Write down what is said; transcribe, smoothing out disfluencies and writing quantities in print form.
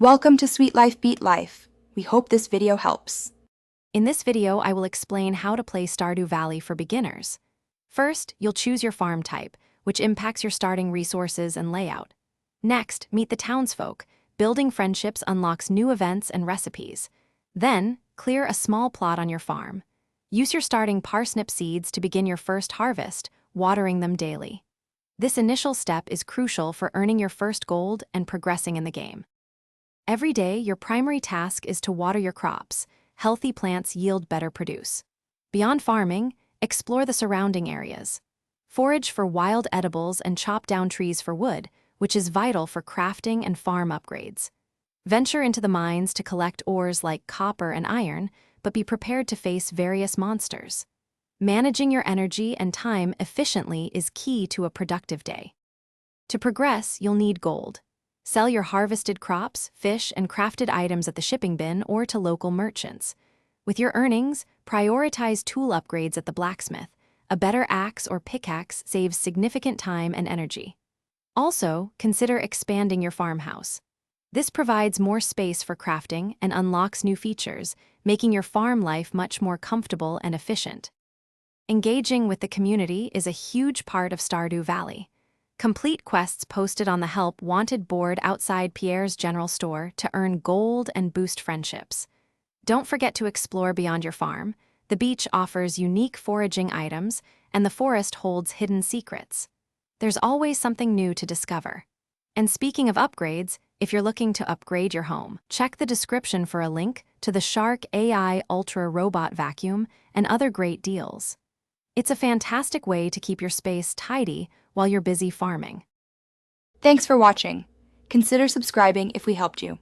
Welcome to Sweet Life Beat Life. We hope this video helps. In this video, I will explain how to play Stardew Valley for beginners. First, you'll choose your farm type, which impacts your starting resources and layout. Next, meet the townsfolk. Building friendships unlocks new events and recipes. Then, clear a small plot on your farm. Use your starting parsnip seeds to begin your first harvest, watering them daily. This initial step is crucial for earning your first gold and progressing in the game. Every day, your primary task is to water your crops. Healthy plants yield better produce. Beyond farming, explore the surrounding areas. Forage for wild edibles and chop down trees for wood, which is vital for crafting and farm upgrades. Venture into the mines to collect ores like copper and iron, but be prepared to face various monsters. Managing your energy and time efficiently is key to a productive day. To progress, you'll need gold. Sell your harvested crops, fish, and crafted items at the shipping bin or to local merchants. With your earnings, prioritize tool upgrades at the blacksmith. A better axe or pickaxe saves significant time and energy. Also, consider expanding your farmhouse. This provides more space for crafting and unlocks new features, making your farm life much more comfortable and efficient. Engaging with the community is a huge part of Stardew Valley. Complete quests posted on the Help Wanted board outside Pierre's general store to earn gold and boost friendships. Don't forget to explore beyond your farm. The beach offers unique foraging items, and the forest holds hidden secrets. There's always something new to discover. And speaking of upgrades, if you're looking to upgrade your home, check the description for a link to the Shark AI Ultra Robot Vacuum and other great deals. It's a fantastic way to keep your space tidy while you're busy farming. Thanks for watching. Consider subscribing if we helped you.